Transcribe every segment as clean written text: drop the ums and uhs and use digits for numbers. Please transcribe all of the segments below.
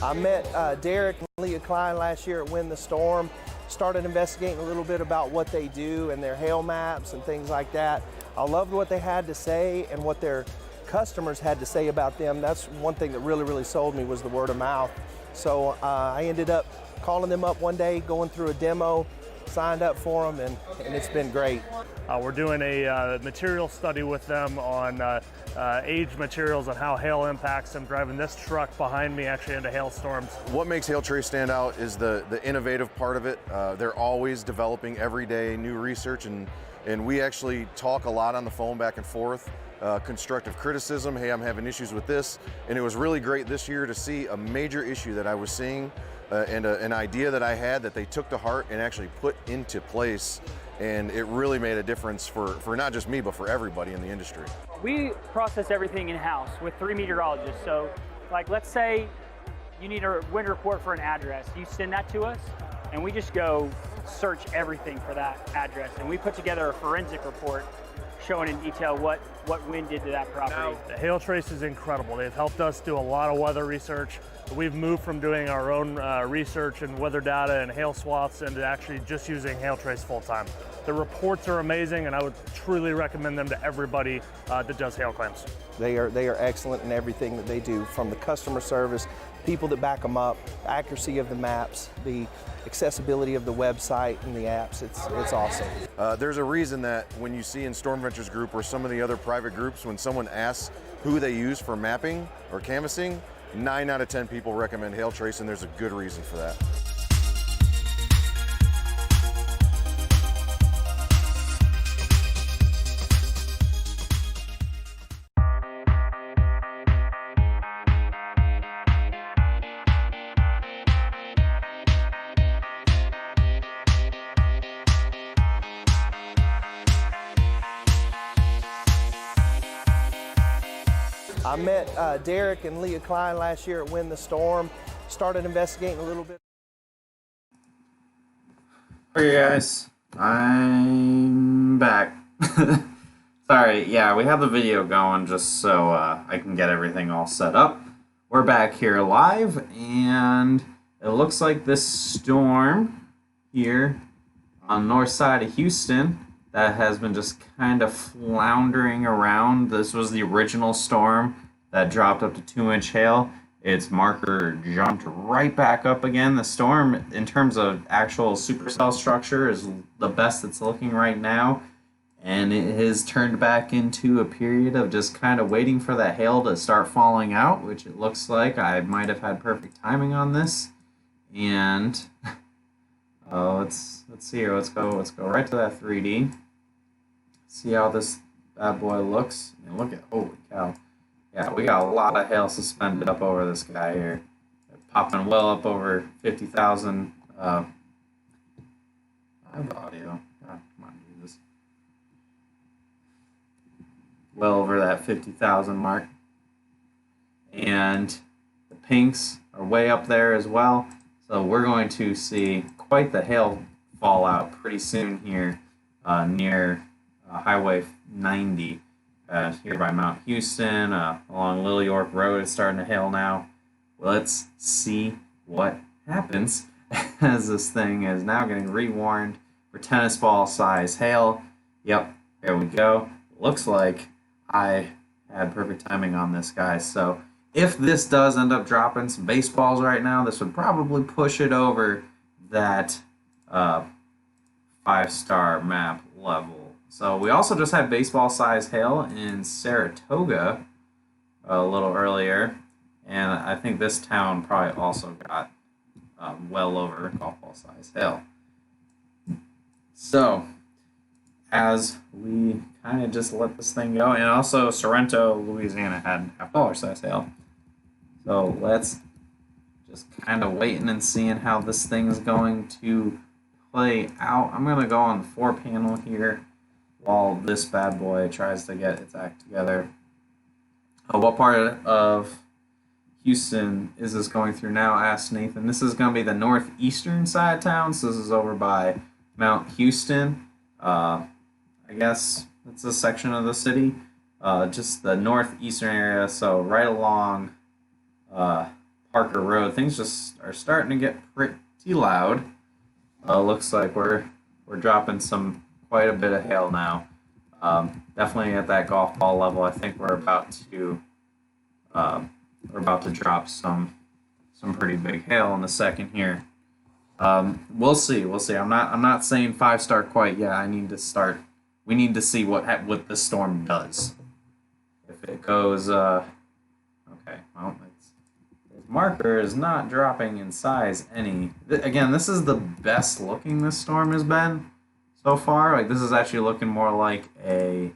I met Derek and Leah Klein last year at Win the Storm, started investigating a little bit about what they do and their hail maps and things like that. I loved what they had to say and what their customers had to say about them. That's one thing that really sold me, was the word of mouth. So I ended up calling them up one day, going through a demo, signed up for them, and it's been great. We're doing a material study with them on aged materials and how hail impacts them, driving this truck behind me actually into hailstorms. What makes Hailtrace stand out is the innovative part of it. They're always developing every day new research, and we actually talk a lot on the phone back and forth. Constructive criticism, hey, I'm having issues with this. And it was really great this year to see a major issue that I was seeing and an idea that I had that they took to heart and actually put into place. And it really made a difference for not just me, but for everybody in the industry. We process everything in-house with 3 meteorologists. So, like, let's say you need a wind report for an address. You send that to us, and we just go search everything for that address. And we put together a forensic report showing in detail what wind did to that property. Hailtrace is incredible. They've helped us do a lot of weather research. We've moved from doing our own research and weather data and hail swaths into actually just using Hailtrace full time. The reports are amazing, and I would truly recommend them to everybody that does hail claims. They are excellent in everything that they do, from the customer service, people that back them up, accuracy of the maps, the accessibility of the website and the apps. It's awesome. There's a reason that when you see in Storm Ventures Group or some of the other private groups, when someone asks who they use for mapping or canvassing, 9 out of 10 people recommend Hailtrace, and there's a good reason for that. I met Derek and Leah Klein last year at Win the Storm, started investigating a little bit. Hey guys, I'm back. Sorry, yeah, we have the video going just so I can get everything all set up. We're back here live, and it looks like this storm here on the north side of Houston that has been just kind of floundering around. This was the original storm that dropped up to 2-inch hail. Its marker jumped right back up again. The storm, in terms of actual supercell structure, is the best it's looking right now. And it has turned back into a period of just kind of waiting for that hail to start falling out, which it looks like I might have had perfect timing on this. And let's see here. Let's go right to that 3D. See how this bad boy looks. And look at, holy cow. Yeah, we got a lot of hail suspended up over this guy here. They're popping well up over 50,000. I have the audio. God, come on, do this. Well over that 50,000 mark. And the pinks are way up there as well. So we're going to see quite the hail fallout pretty soon here near Highway 90 here by Mount Houston, along Lily York Road. It's starting to hail now. Let's see what happens as this thing is now getting rewarned for tennis ball size hail. Yep, there we go. Looks like I had perfect timing on this, guy. So if this does end up dropping some baseballs right now, this would probably push it over that 5-star map level. So we also just had baseball size hail in Saratoga a little earlier, and I think this town probably also got well over golf ball size hail. So as we kind of just let this thing go, and also Sorrento, Louisiana had $50 size hail. So let's just kind of waiting and seeing how this thing is going to play out. I'm going to go on the 4-panel here while this bad boy tries to get its act together. What part of Houston is this going through now? Asked Nathan. This is going to be the northeastern side of town, so this is over by Mount Houston. I guess it's a section of the city, just the northeastern area, so right along Parker Road. Things just are starting to get pretty loud. Looks like we're dropping quite a bit of hail now. Definitely at that golf ball level. I think we're about to drop some pretty big hail in the second here. We'll see. I'm not saying 5-star quite yet. We need to see what the storm does. If it goes, okay. Well, its marker is not dropping in size any. Again, this is the best looking this storm has been so far. Like, this is actually looking more like a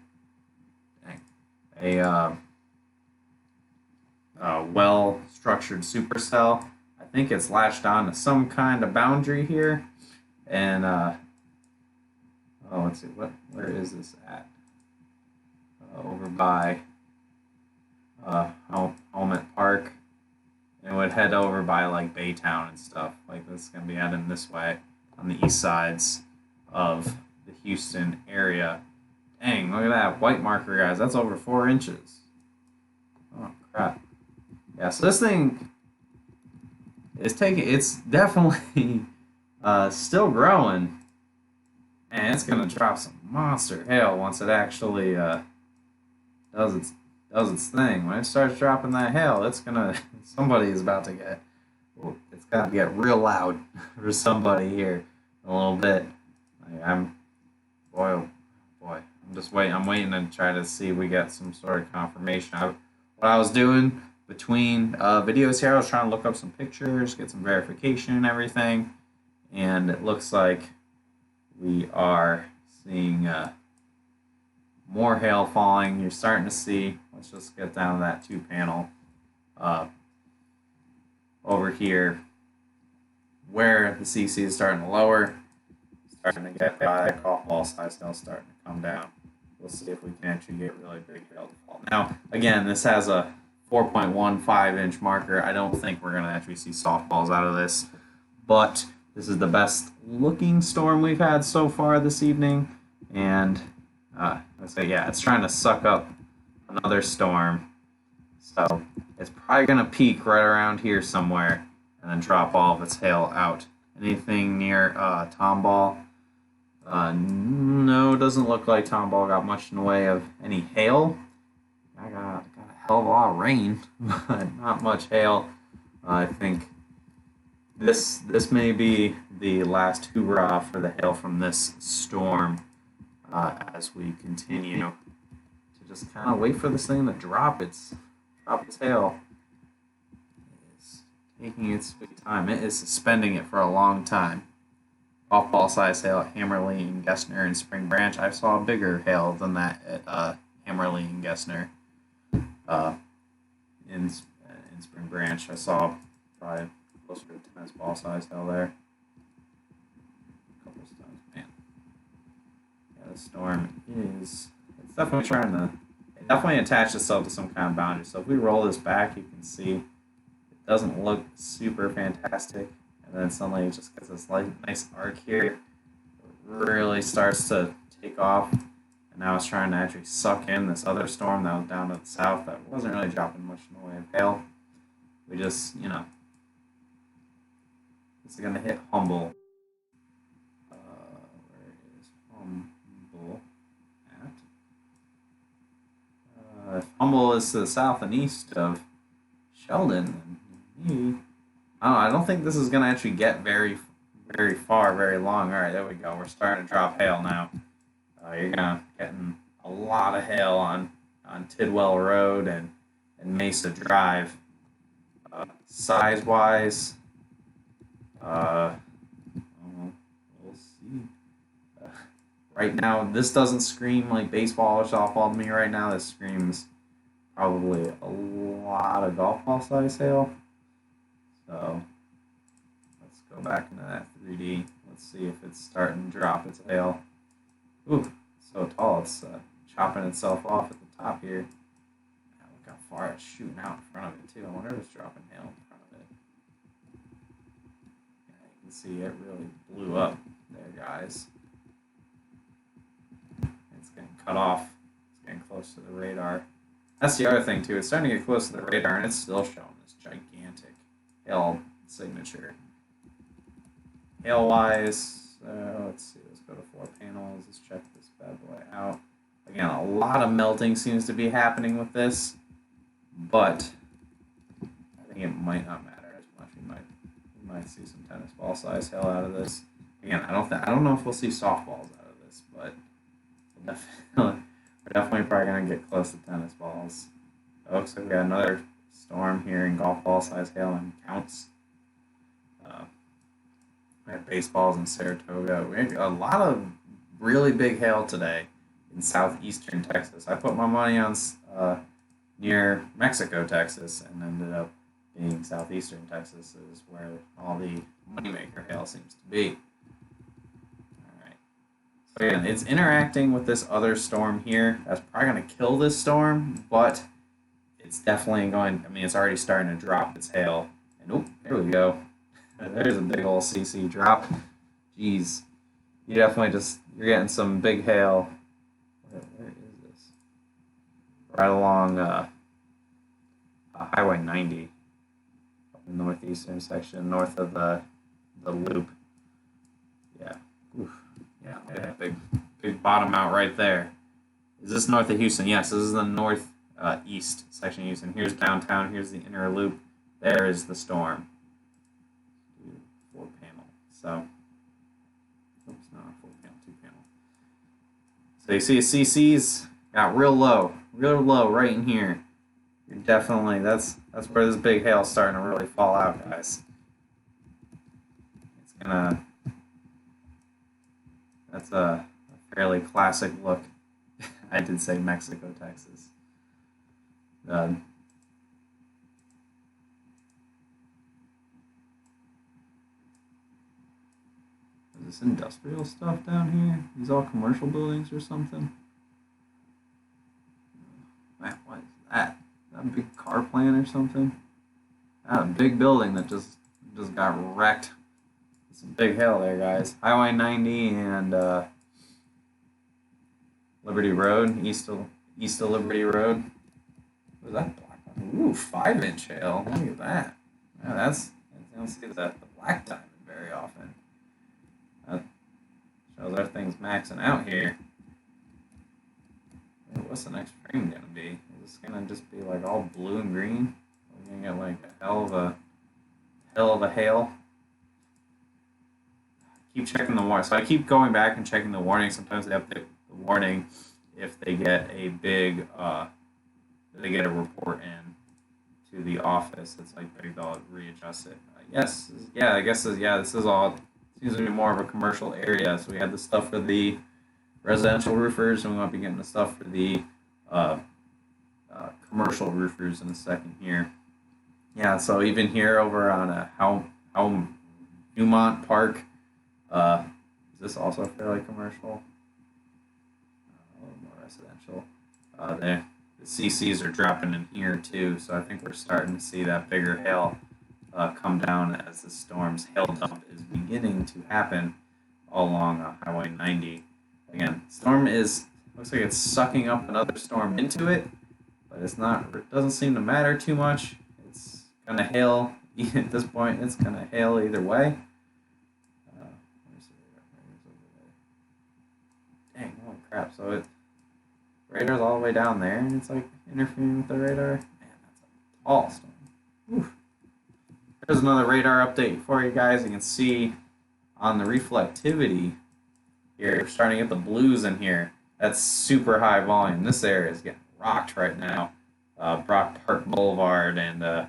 well-structured supercell. I think it's latched on to some kind of boundary here, and let's see, where is this at? Over by Helmet Park. And it would head over by like Baytown and stuff. Like, this is gonna be heading this way on the east sides of the Houston area. Dang, look at that white marker, guys. That's over 4 inches. Oh crap. Yeah, so this thing is it's definitely still growing. And it's gonna drop some monster hail once it actually does its thing. When it starts dropping that hail, somebody is about to get. It's got to get real loud for somebody here in a little bit. I'm just waiting. I'm waiting to try to see if we get some sort of confirmation. What I was doing between videos here, I was trying to look up some pictures, get some verification and everything, and it looks like we are seeing more hail falling. You're starting to see. Let's just get down to that 2-panel over here, where the CC is starting to lower, starting to get by golf ball size hail starting to come down. We'll see if we can actually get really big hail to fall. Now, again, this has a 4.15-inch marker. I don't think we're going to actually see softballs out of this, but this is the best looking storm we've had so far this evening, and I say, yeah, it's trying to suck up another storm. So it's probably going to peak right around here somewhere and then drop all of its hail out. Anything near Tomball? No, doesn't look like Tomball got much in the way of any hail. I got a hell of a lot of rain, but not much hail. I think this may be the last hoorah for the hail from this storm as we continue to just kind of wait for this thing to drop its hail. It's taking its sweet time. It is suspending it for a long time. Golf ball size hail at Hammerly and Gessner and Spring Branch. I saw a bigger hail than that at Hammerly and Gessner. In Spring Branch, I saw probably closer to tennis ball size hail there. A couple of times, man. Yeah, the storm it's definitely trying to. It definitely attached itself to some kind of boundary. So if we roll this back, you can see it doesn't look super fantastic. And then suddenly it just gets this nice arc here. It really starts to take off. And now it's trying to actually suck in this other storm that was down to the south that wasn't really dropping much in the way of hail. We just, it's going to hit Humble. Where is Humble at? If Humble is to the south and east of Sheldon, then I don't think this is going to actually get very, very far, very long. All right, there we go. We're starting to drop hail now. You're getting a lot of hail on Tidwell Road and Mesa Drive. Size-wise, we'll see. Right now, this doesn't scream like baseball or softball to me right now. This screams probably a lot of golf ball size hail. So let's go back into that 3D. Let's see if it's starting to drop its hail. Ooh, so tall, it's chopping itself off at the top here. Yeah, look how far it's shooting out in front of it, too. I wonder if it's dropping hail in front of it. Yeah, you can see it really blew up there, guys. It's getting cut off. It's getting close to the radar. That's the other thing, too. It's starting to get close to the radar, and it's still showing this gigantic hail signature. Hail wise, let's see, let's go to 4 panels, let's check this bad boy out. Again, a lot of melting seems to be happening with this, but I think it might not matter as much. We might see some tennis ball size hail out of this. Again, I don't know if we'll see softballs out of this, but we're definitely probably gonna get close to tennis balls. It looks like we got another storm here in golf ball size hail and counts. We have baseballs in Saratoga. We had a lot of really big hail today in southeastern Texas. I put my money on near Mexico, Texas, and ended up being southeastern Texas is where all the moneymaker hail seems to be. All right. So again, it's interacting with this other storm here. That's probably going to kill this storm, but it's definitely going. I mean, it's already starting to drop its hail. And oh, there we go. There's a big old CC drop. Jeez, you definitely you're getting some big hail. Where is this? Right along Highway 90, up in the northeastern section, north of the loop. Yeah, oof. Yeah, big bottom out right there. Is this north of Houston? Yes, this is the north east section of Houston. Here's downtown. Here's the inner loop. There is the storm. 4 panel. So, oops, not a 4 panel, 2 panel. So you see CC's got real low right in here. You're definitely that's where this big hail's starting to really fall out, guys. It's gonna. That's a fairly classic look. I did say Mexico, Texas. Is this industrial stuff down here? These all commercial buildings or something? Man, what is that? Is that a big car plant or something? A big building that just got wrecked. Some big hail there, guys. Highway 90 and Liberty Road, east of Liberty Road. What is that black one? Ooh, 5-inch hail. Look at that. Yeah, I don't see the black diamond very often. That shows our thing's maxing out here. What's the next frame gonna be? Is this gonna just be like all blue and green? We're gonna get like a hell of a hail. Keep checking the warning. So I keep going back and checking the warning. Sometimes they update the warning if they get a big they get a report in to the office. It's like they'll readjust it. Yes, yeah, I guess this is all. Seems to be more of a commercial area. So we had the stuff for the residential roofers, and we might be getting the stuff for the commercial roofers in a second here. Yeah, so even here over on how Newmont Park, is this also fairly commercial? A little more residential. The CCs are dropping in here too, so I think we're starting to see that bigger hail come down as the storm's hail dump is beginning to happen all along Highway 90. Again, storm looks like it's sucking up another storm into it, but it doesn't seem to matter too much. It's gonna hail at this point. It's gonna hail either way. Dang, holy crap! So radar's all the way down there, and it's like interfering with the radar. Man, that's a tall storm. Oof. There's another radar update for you guys. You can see on the reflectivity here, we're starting to get the blues in here. That's super high volume. This area is getting rocked right now. Brock Park Boulevard and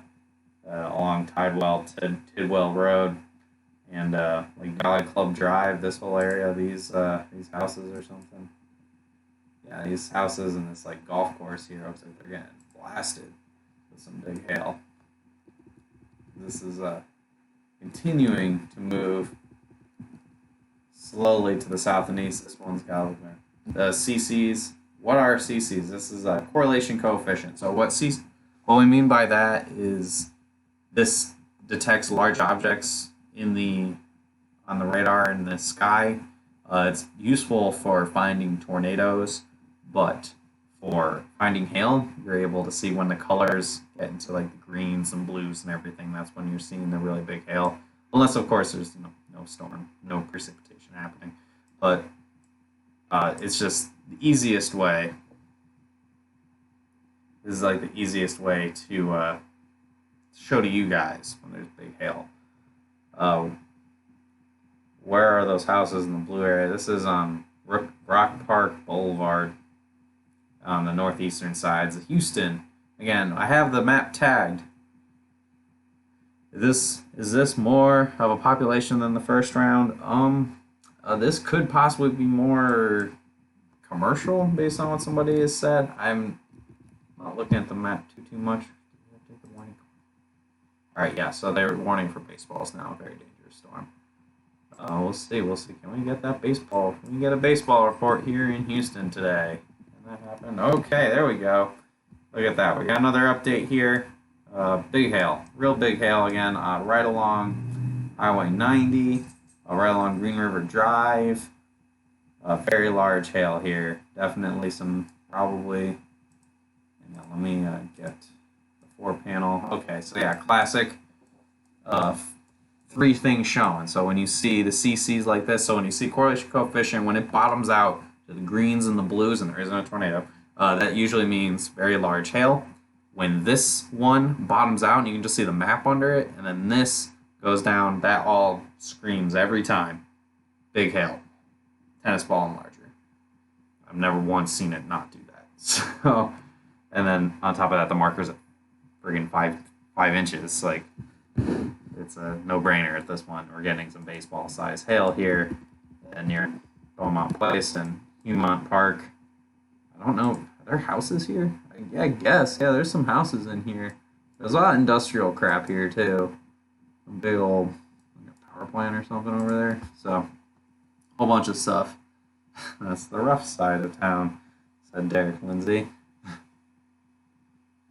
along Tidwell Road and like Valley Club Drive. This whole area, these houses or something. Yeah, these houses and this like golf course here looks like they're getting blasted with some big hail. This is continuing to move slowly to the south and east. This one's got the CCs. What are CCs? This is a correlation coefficient. So what we mean by that is this detects large objects on the radar in the sky. It's useful for finding tornadoes, but for finding hail. You're able to see when the colors get into like the greens and blues and everything. That's when you're seeing the really big hail. Unless, of course, there's no storm, no precipitation happening. But it's just the easiest way. This is like the easiest way to show to you guys when there's big hail. Where are those houses in the blue area? This is on Rock Park Boulevard on the northeastern sides of Houston. Again, I have the map tagged. Is this more of a population than the first round? This could possibly be more commercial based on what somebody has said. I'm not looking at the map too much. All right, yeah. So they're warning for baseballs now. Very dangerous storm. We'll see. Can we get that baseball? Can we get a baseball report here in Houston today? Can that happen? Okay, there we go. Look at that. We got another update here. Big hail. Real big hail again. Right along Highway 90. Right along Green River Drive. Very large hail here. Definitely some probably. Let me get the 4-panel. Okay, so yeah, classic. 3 things shown. So when you see the CCs like this, so when you see correlation coefficient, when it bottoms out to the greens and the blues, and there isn't a tornado, that usually means very large hail. When this one bottoms out, and you can just see the map under it, and then this goes down, that all screams every time. Big hail. Tennis ball and larger. I've never once seen it not do that. So, and then on top of that, the marker's at friggin' 5 inches. Like, it's a no-brainer at this point. We're getting some baseball-sized hail here near Beaumont Place and Huemont Park. I don't know. Are there houses here? I guess. Yeah, there's some houses in here. There's a lot of industrial crap here, too. A big old power plant or something over there. So, a whole bunch of stuff. That's the rough side of town, said Derek Lindsay.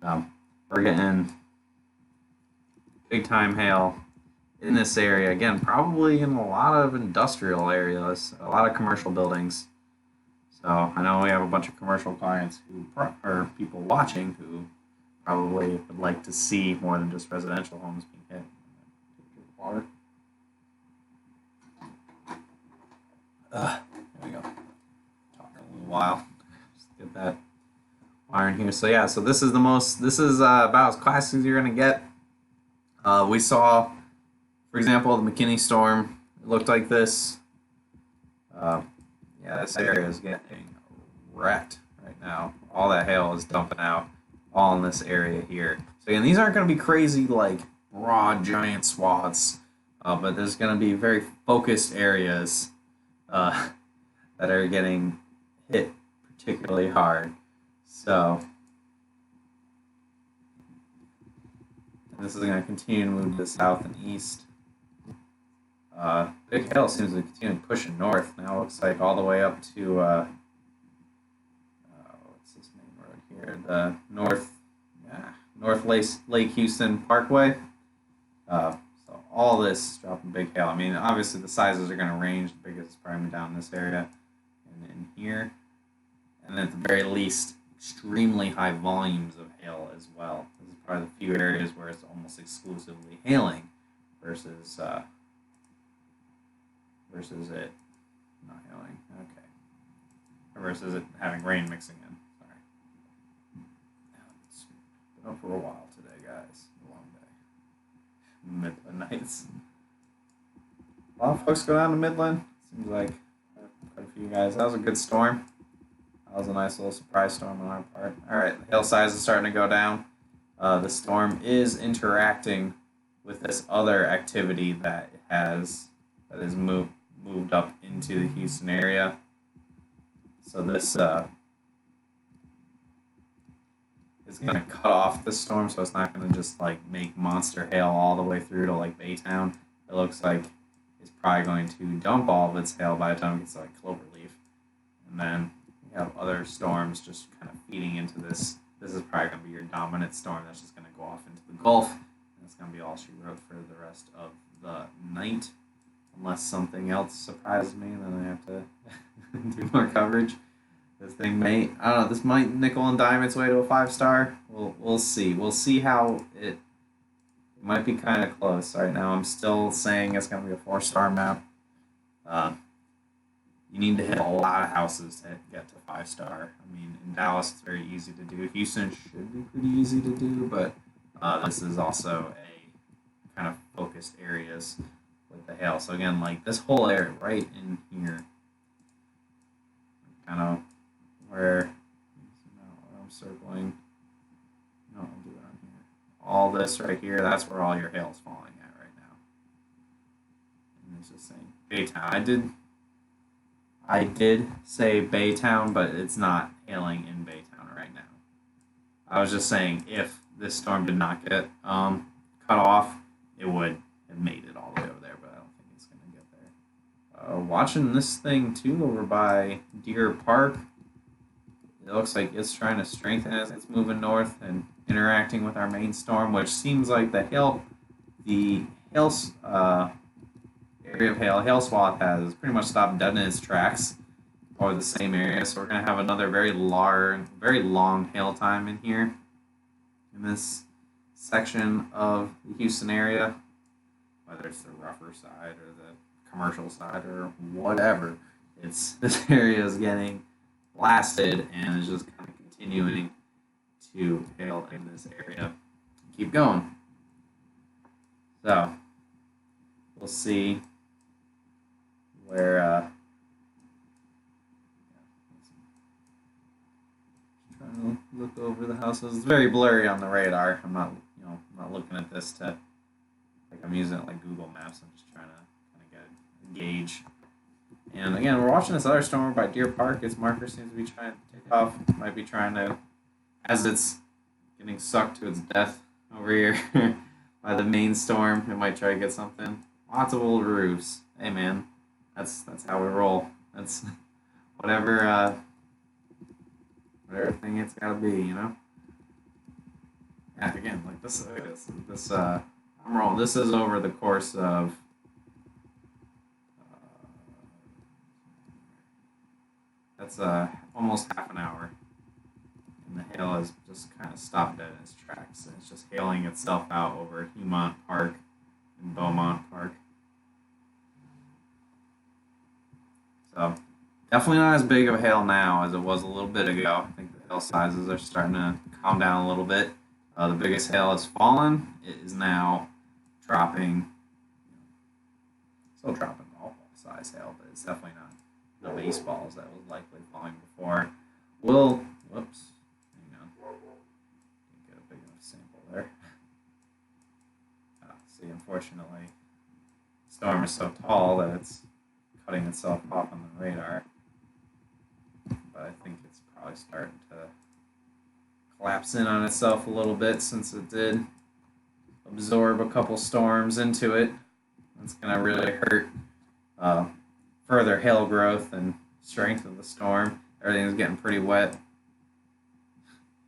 We're getting big-time hail in this area. Again, probably in a lot of industrial areas, a lot of commercial buildings. So I know we have a bunch of commercial clients or people watching who probably would like to see more than just residential homes being hit. Water. There we go. Talking a little while. Just get that wire in here. So yeah, so this is about as classic as you're gonna get. We saw, for example, the McKinney storm. It looked like this. Yeah, this area is getting wrecked right now. All that hail is dumping out all in this area here. So again, these aren't going to be crazy, like, broad, giant swaths, but there's going to be very focused areas that are getting hit particularly hard. So this is going to continue to move to the south and east. Big hail seems to continue pushing north. Now it looks like all the way up to what's this main road here? The North Lake Houston Parkway. So all this is dropping big hail. I mean, obviously the sizes are going to range. The biggest is probably down in this area and in here, and then at the very least, extremely high volumes of hail as well. This is probably the few areas where it's almost exclusively hailing versus it not hailing. Okay. Versus it having rain mixing in. Sorry. It's been up for a while today, guys. A long day. Midland nights. A lot of folks go down to Midland. Seems like quite a few guys. That was a good storm. That was a nice little surprise storm on our part. Alright, the hail size is starting to go down. The storm is interacting with this other activity that is moved up into the Houston area. So this is going to cut off this storm, so it's not going to just like make monster hail all the way through to like Baytown. It looks like it's probably going to dump all of its hail by the time it gets to like Cloverleaf. And then we have other storms just kind of feeding into this. This is probably going to be your dominant storm that's just going to go off into the Gulf. And it's going to be all she wrote for the rest of the night. Unless something else surprises me, then I have to do more coverage. This thing may, I don't know, this might nickel and dime its way to a 5-star. We'll see. We'll see how it might be kind of close. Right now I'm still saying it's going to be a 4-star map. You need to hit a lot of houses to get to 5-star. I mean, in Dallas it's very easy to do. Houston should be pretty easy to do, but this is also a kind of focused areas with the hail. So again, like this whole area right in here, kind of where I'm circling. No, I'll do it on here. All this right here, that's where all your hail's falling at right now. And it's just saying Baytown. I did say Baytown, but it's not hailing in Baytown right now. I was just saying if this storm did not get cut off, it would have made it all the way over there, but I don't think it's going to get there. Watching this thing too over by Deer Park, it looks like it's trying to strengthen as it's moving north and interacting with our main storm, which seems like the hail area of hail swath has pretty much stopped dead in its tracks over the same area. So we're going to have another very long hail time in here in this section of the Houston area, whether it's the rougher side or the commercial side or whatever. This area is getting blasted and is just kind of continuing to hail in this area. Keep going. So we'll see where trying to look over the houses. It's very blurry on the radar. I'm not looking at this to like I'm using it like Google Maps. I'm just trying to kind of get a gauge. And again, we're watching this other storm by Deer Park. Its marker seems to be trying to take off. Might be trying to, as it's getting sucked to its death over here by the main storm, it might try to get something. Lots of old roofs. Hey man, that's how we roll. That's whatever thing it's gotta be, you know. Yeah, again, like this I'm rolling. This is over the course of that's almost half an hour, and the hail has just kind of stopped dead in its tracks, and it's just hailing itself out over Humont Park and Beaumont Park. So definitely not as big of a hail now as it was a little bit ago. I think the hail sizes are starting to calm down a little bit. The biggest hail has fallen. It is now dropping, still dropping golf ball size hail, but it's definitely not the baseballs that was likely falling before. Whoops, hang on, didn't get a big enough sample there. See, unfortunately, the storm is so tall that it's cutting itself off on the radar, but I think it's probably starting to collapse in on itself a little bit since it did absorb a couple storms into it. It's going to really hurt further hail growth and strength of the storm. Everything's getting pretty wet.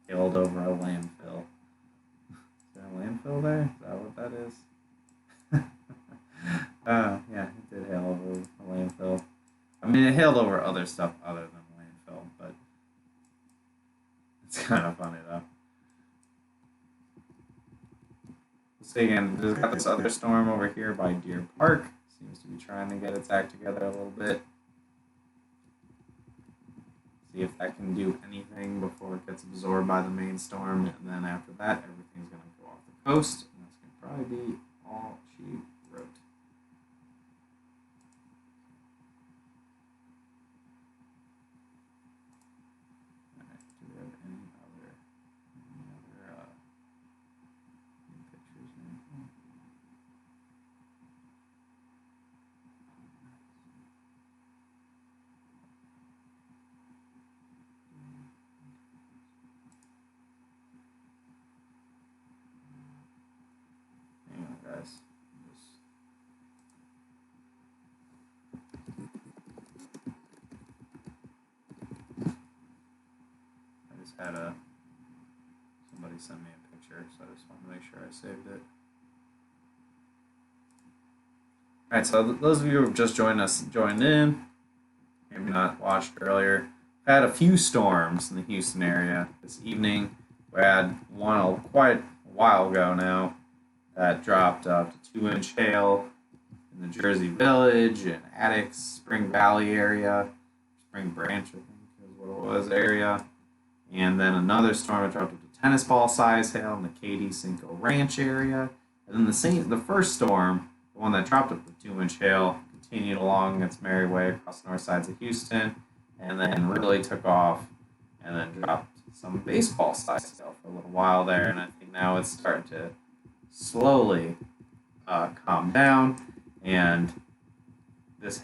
Hailed over a landfill. Is there a landfill there? Is that what that is? Yeah, it did hail over a landfill. I mean, it hailed over other stuff other than landfill, but it's kind of funny though. We'll see again, there's got this other storm over here by Deer Park. Seems to be trying to get its act together a little bit. See if that can do anything before it gets absorbed by the main storm, and then after that, everything's going to go off the coast, and that's going to probably be all she wrote. Alright, do we have any other pictures or anything? Hang on, guys. I just had somebody send me a picture, so I just want to make sure I saved it. Alright, so those of you who have just joined in, maybe not watched earlier, had a few storms in the Houston area this evening. We had one quite a while ago now that dropped up to 2-inch hail in the Jersey Village and Attucks, Spring Valley area, Spring Branch, I think is what it was, area. And then another storm that dropped up to tennis ball size hail in the Katy Cinco Ranch area. And then the first storm, the one that dropped up to 2-inch hail, continued along its merry way across the north sides of Houston, and then really took off and then dropped some baseball size hail for a little while there. And I think now it's starting to slowly calm down, and this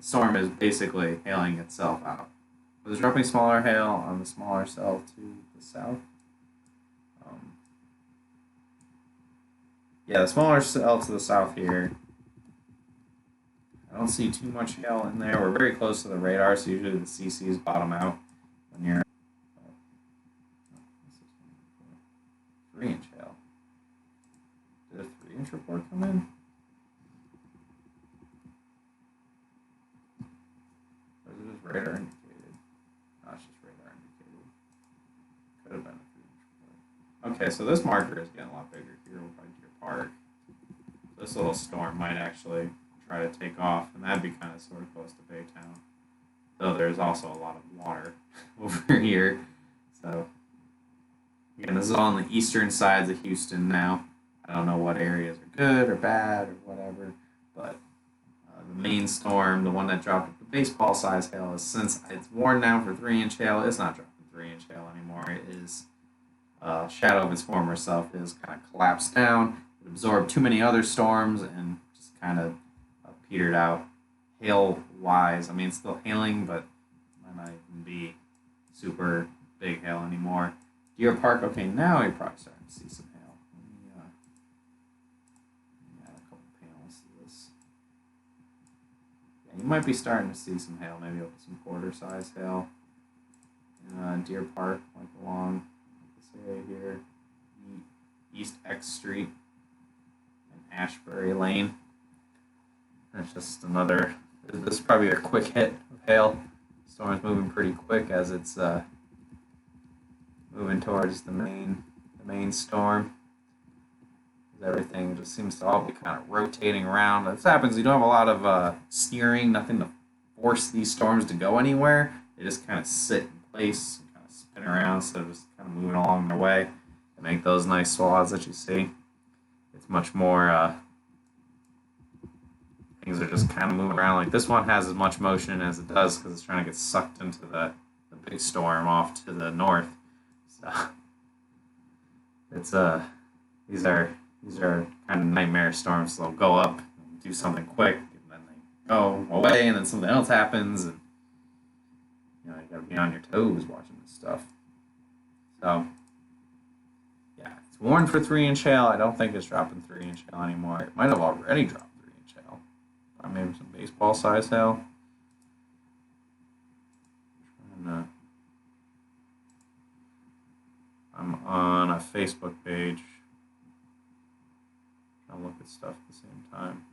storm is basically hailing itself out. It was dropping smaller hail on the smaller cell to the south. The smaller cell to the south here. I don't see too much hail in there. We're very close to the radar, so usually the CCs bottom out when you're 3-inch hail. Did a 3-inch report come in? Or is it just radar indicated? No, it's just radar indicated. Could have been a 3-inch report. Okay, so this marker is getting a lot bigger here by Deer Park. This little storm might actually try to take off, and that'd be kind of sort of close to Baytown. Though there's also a lot of water over here. So, again, this is all on the eastern sides of Houston now. I don't know what areas are good or bad or whatever, but the main storm, the one that dropped at the baseball size hail, is since it's warned now for 3-inch hail, it's not dropping 3-inch hail anymore. It is shadow of its former self is kind of collapsed down. It absorbed too many other storms and just kind of petered out hail-wise. I mean, it's still hailing, but it might not even be super big hail anymore. Deer Park, okay, now you're probably starting to see some hail. Let me add a couple panels to this. Yeah, you might be starting to see some hail, maybe up to some quarter-size hail. Deer Park, like along this area here, East X Street and Ashbury Lane. That's just another. This is probably a quick hit of hail. The storm's moving pretty quick as it's moving towards the main storm. Everything just seems to all be kind of rotating around. This happens. You don't have a lot of steering, nothing to force these storms to go anywhere. They just kind of sit in place, and kind of spin around instead of just kind of moving along their way and make those nice swaths that you see. It's much more. Things are just kind of moving around. Like this one has as much motion as it does because it's trying to get sucked into the big storm off to the north. So it's these are kind of nightmare storms. So they'll go up, and do something quick, and then they go away, and then something else happens, and you gotta be on your toes watching this stuff. So yeah, it's warned for 3-inch hail. I don't think it's dropping 3-inch hail anymore. It might have already dropped 3-inch hail. Maybe some baseball size hail. I'm on a Facebook page. Trying to look at stuff at the same time.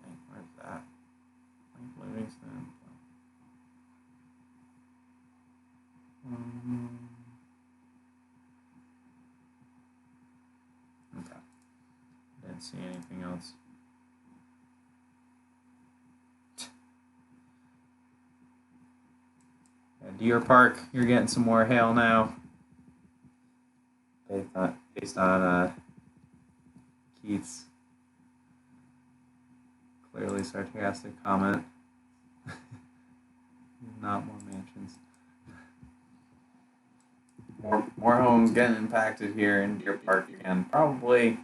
Dang, where's that? Livingston. Okay. Didn't see anything else. Deer Park, you're getting some more hail now. Based on Keith's clearly sarcastic comment. Not more mansions. More homes getting impacted here in Deer Park again. Probably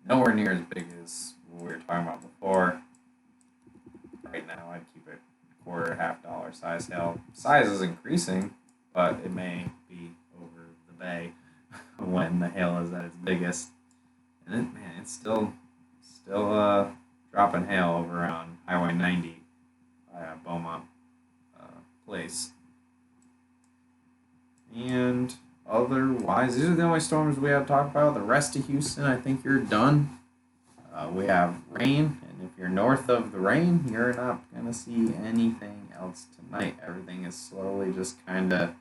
nowhere near as big as what we were talking about before. Right now, I'd keep it quarter, $50 size hail. Size is increasing, but it may be over the bay when the hail is at its biggest. And it's still dropping hail over on Highway 90 by Beaumont Place. And otherwise, these are the only storms we have to talk about. The rest of Houston, I think you're done. We have rain, and if you're north of the rain, you're not going to see anything else tonight. Everything is slowly just kind of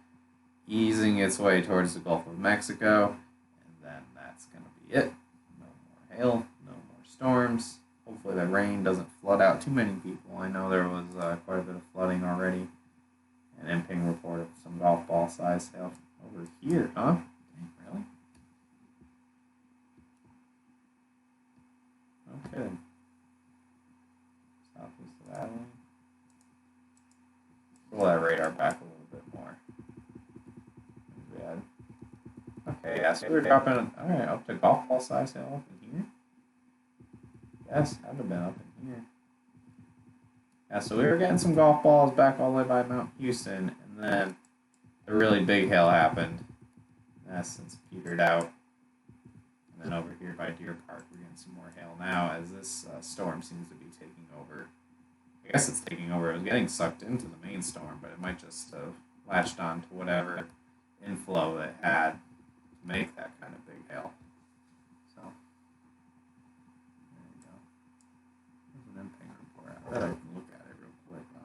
easing its way towards the Gulf of Mexico. And then that's going to be it. No more hail, no more storms. Hopefully the rain doesn't flood out too many people. I know there was quite a bit of flooding already. An Imping reported some golf ball size hail over here, huh? Dang, really? No kidding. Southeast of Adeline. Pull that radar back a little bit more. Bad. Okay, yeah, so we're dropping, alright, up to golf ball size hail up in here. Yes, I'd have been up in here. Yeah, so we were getting some golf balls back all the way by Mount Houston, and then the really big hail happened. And that's since petered out. And then over here by Deer Park, we're getting some more hail now as this storm seems to be taking over. I guess it's taking over. It was getting sucked into the main storm, but it might just have latched on to whatever inflow it had to make that kind of big hail. So, there you go. There's an Imping report. I bet I can look at it real quick on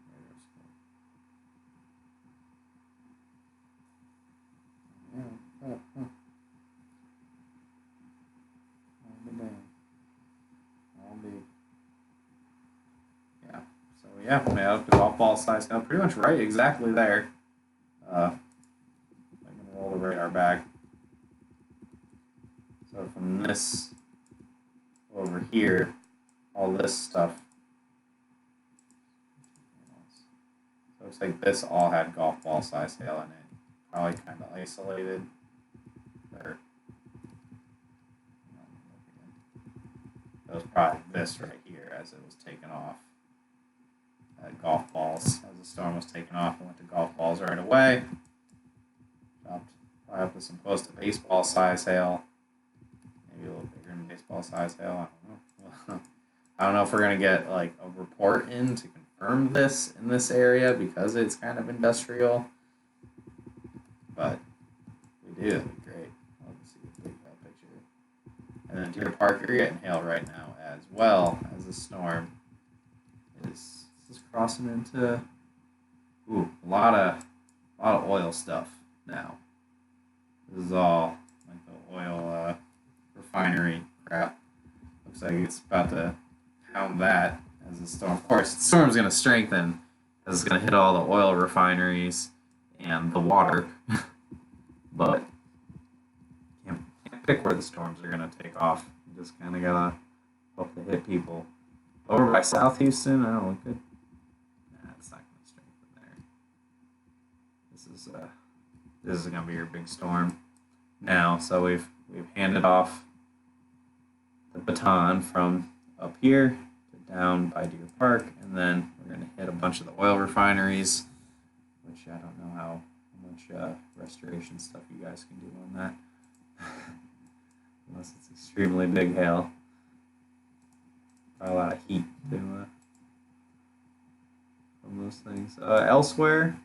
radar scope. Yeah, I'll be damned. I'll be. Yeah. So yeah, up to golf ball size now, pretty much right, exactly there. I'm gonna roll the radar back. So from this over here, all this stuff. So it looks like this all had golf ball size hail in it. Probably kind of isolated. Or it was probably this right here as it was taken off. Golf balls as the storm was taken off and went to golf balls right away. Dropped probably up to some close to baseball size hail. Maybe a little bigger than baseball size hail. I don't know. I don't know if we're gonna get like a report in to confirm this in this area because it's kind of industrial. But we do, that'd be great. I'll see a big hail picture. And then Deer Park, you're getting hail right now as well as the storm is crossing into a lot of oil stuff now. This is all like the oil refinery crap. Looks like it's about to pound that as the storm. Of course, the storm's going to strengthen as it's going to hit all the oil refineries and the water. But can't pick where the storms are going to take off. You just kind of got to hope they hit people. Over by South Houston, I don't look good. It's not going to strengthen there. This is going to be your big storm now. So we've handed off the baton from up here to down by Deer Park, and then we're going to hit a bunch of the oil refineries, which I don't know how much restoration stuff you guys can do on that, unless it's extremely big hail. Probably a lot of heat to from those things. Elsewhere,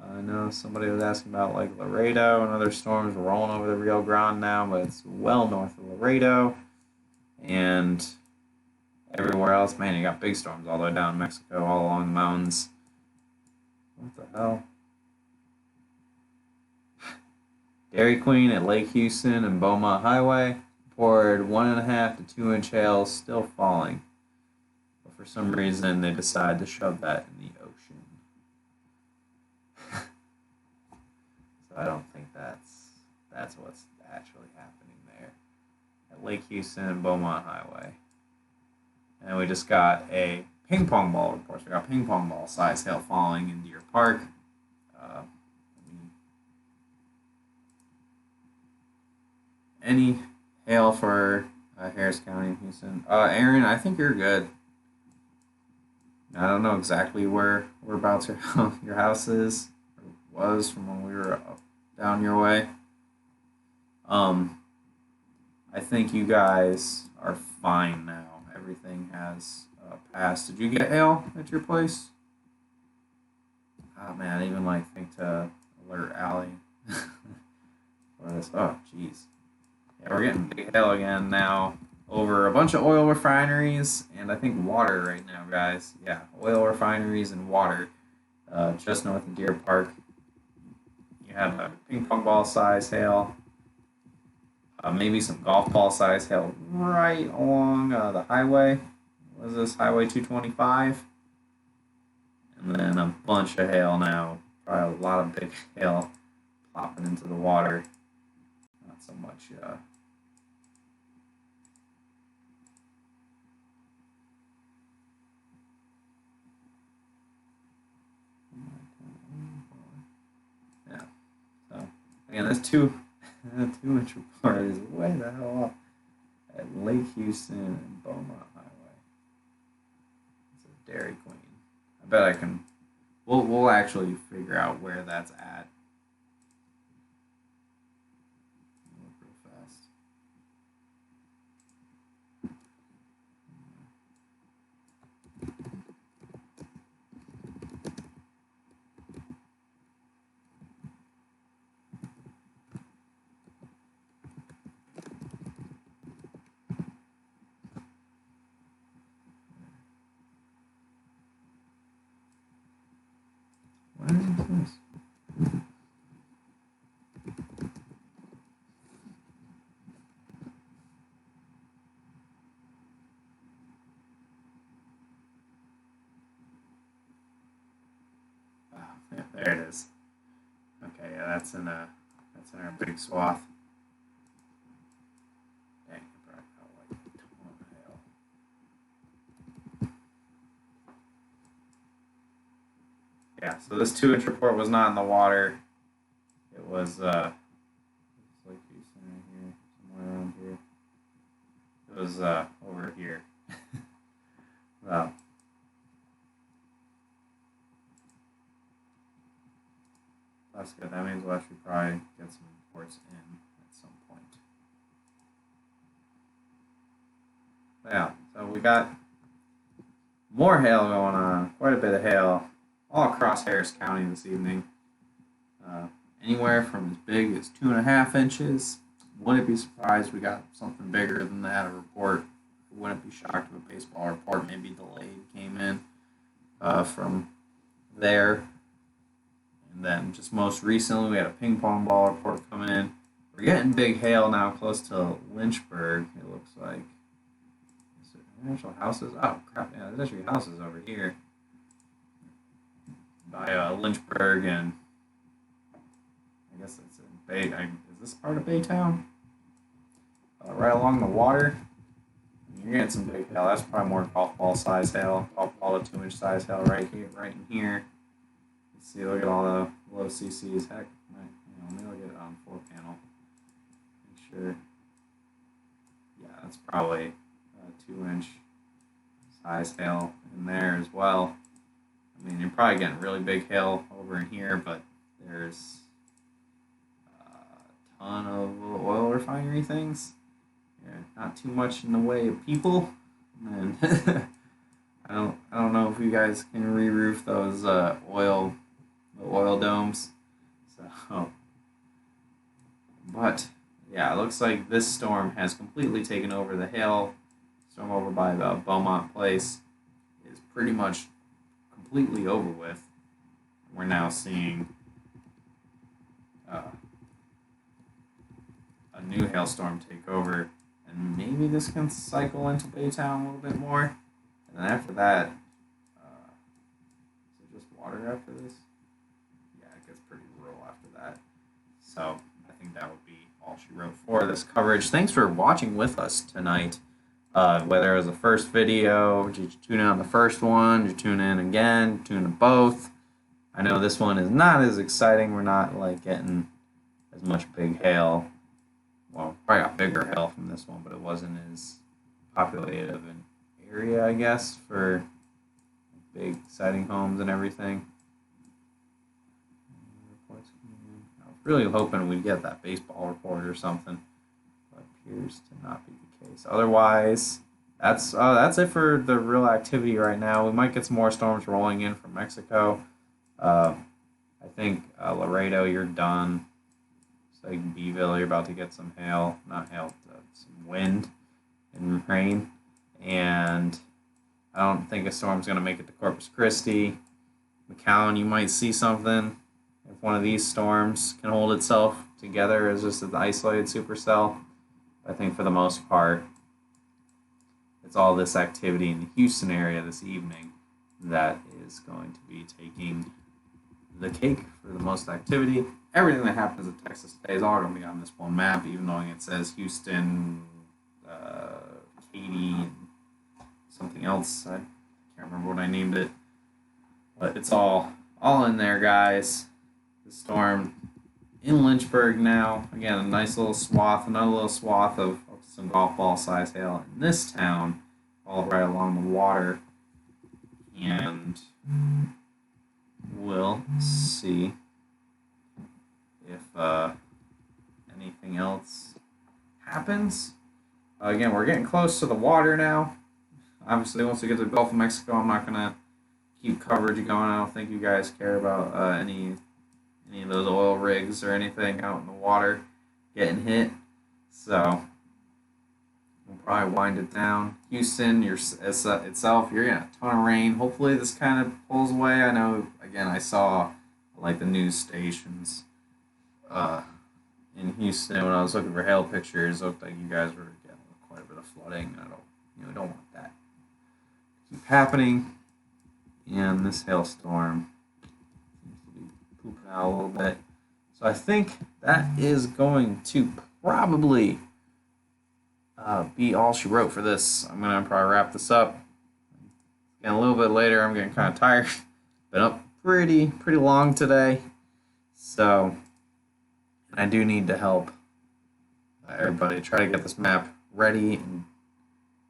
I know somebody was asking about like Laredo and other storms rolling over the Rio Grande now, but it's well north of Laredo. And everywhere else, man, you got big storms all the way down in Mexico, all along the mountains. What the hell? Dairy Queen at Lake Houston and Beaumont Highway poured 1.5 to 2 inch hail, still falling. But for some reason, they decided to shove that in the ocean. So I don't think that's what's actually happening there at Lake Houston and Beaumont Highway. And we just got a ping pong ball report. So we got ping pong ball size hail falling in Deer Park. Any hail for Harris County and Houston? Aaron, I think you're good. I don't know exactly whereabouts your house is or was from when we were up down your way. I think you guys are fine now. Everything has passed. Did you get hail at your place? Oh man, I didn't even think to alert Allie for this. Oh jeez. Yeah, we're getting big hail again now over a bunch of oil refineries and I think water right now, guys. Yeah, oil refineries and water just north of Deer Park. You have a ping pong ball size hail, maybe some golf ball size hail right along the highway. What is this, Highway 225? And then a bunch of hail now. Probably a lot of big hail plopping into the water. Not so much. Yeah. So again, this 2-inch report is way the hell up at Lake Houston and Beaumont Highway. It's a Dairy Queen. I bet I can. We'll actually figure out where that's at. Look real fast. What is this? Oh, yeah, there it is. Okay, yeah, that's in our big swath. Dang, I brought out like a ton of hail. Yeah, so this 2-inch report was not in the water. It was Lake Houston right here, somewhere around here. It was over here. Well, that's good. That means we'll actually probably get some reports in at some point. Yeah, so we got more hail going on. Quite a bit of hail all across Harris County this evening. Anywhere from as big as 2.5 inches. Wouldn't be surprised we got something bigger than that, a report. Wouldn't be shocked if a baseball report maybe delayed came in from there. And then just most recently we had a ping pong ball report come in. We're getting big hail now close to Lynchburg, it looks like. Is there actual houses? Oh crap, yeah, there's actually houses over here. By Lynchburg and I guess that's in Bay. Is this part of Baytown? Right along the water. You're getting some big hail. That's probably more golf ball size hail. Golf ball to 2-inch size hail right here, right in here. Let's see. Look at all the low CCs. Heck, let me look at it on 4-panel. Make sure. Yeah, that's probably a 2-inch size hail in there as well. I mean, you're probably getting really big hail over in here, but there's a ton of oil refinery things. Yeah, not too much in the way of people. And I don't know if you guys can re-roof those oil domes. So, but yeah, it looks like this storm has completely taken over the hail. Storm over by Beaumont Place is pretty much completely over with. We're now seeing a new hailstorm take over, and maybe this can cycle into Baytown a little bit more. And then after that, is it just water after this? Yeah, it gets pretty rural after that. So I think that would be all she wrote for this coverage. Thanks for watching with us tonight. Whether it was the first video, did you tune in on the first one, did you tune in again, tune in both? I know this one is not as exciting. We're not like getting as much big hail. Well, probably got bigger hail from this one, but it wasn't as populated of an area, I guess, for big siding homes and everything. I was really hoping we'd get that baseball report or something, but appears to not be the case. Otherwise, that's it for the real activity right now. We might get some more storms rolling in from Mexico. I think Laredo, you're done. like Beeville, you're about to get some hail, not hail, some wind and rain. And I don't think a storm's going to make it to Corpus Christi. McAllen, you might see something if one of these storms can hold itself together as just an isolated supercell. I think for the most part, it's all this activity in the Houston area this evening that is going to be taking the cake for the most activity. Everything that happens in Texas today is all going to be on this one map, even though it says Houston, Katy, and something else. I can't remember what I named it. But it's all in there, guys. The storm in Lynchburg now. Again, a nice little swath, another little swath of some golf ball size hail in this town, all right along the water. And we'll see if anything else happens. Again, we're getting close to the water now. Obviously, once we get to the Gulf of Mexico, I'm not going to keep coverage going. I don't think you guys care about any of those oil rigs or anything out in the water getting hit. So we'll probably wind it down. Houston, itself, you're getting a ton of rain. Hopefully this kind of pulls away. I know, again, I saw like the news stations in Houston when I was looking for hail pictures. It looked like you guys were getting quite a bit of flooding. I don't want that to keep happening. And this hailstorm seems to be pooping out a little bit. So I think that is going to probably be all she wrote for this. I'm going to probably wrap this up. Again, a little bit later, I'm getting kind of tired. Been up pretty long today. So I do need to help everybody try to get this map ready and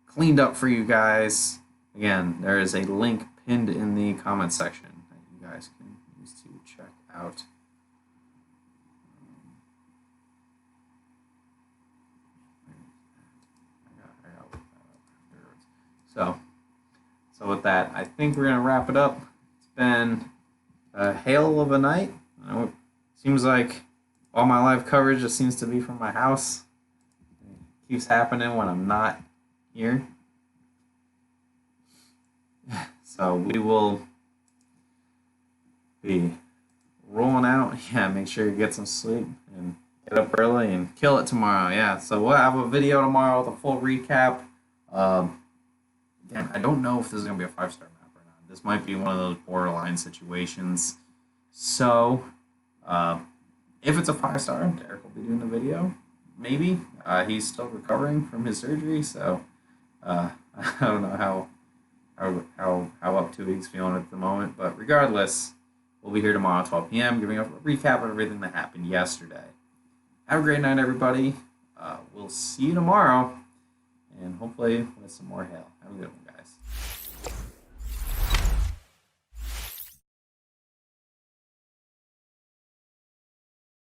cleaned up for you guys. Again, there is a link pinned in the comment section that you guys can use to check out. So with that, I think we're gonna wrap it up. It's been a hail of a night. It seems like all my live coverage just seems to be from my house. It keeps happening when I'm not here. So we will be rolling out. Yeah, make sure you get some sleep and get up early and kill it tomorrow. Yeah, so we'll have a video tomorrow with a full recap. Again, I don't know if this is going to be a 5-star map or not. This might be one of those borderline situations. So, if it's a 5-star, Derek will be doing the video. Maybe. He's still recovering from his surgery, so I don't know how up to he's feeling at the moment. But regardless, we'll be here tomorrow at 12 p.m. giving a recap of everything that happened yesterday. Have a great night, everybody. We'll see you tomorrow, and hopefully with some more hail. Have a good one, guys.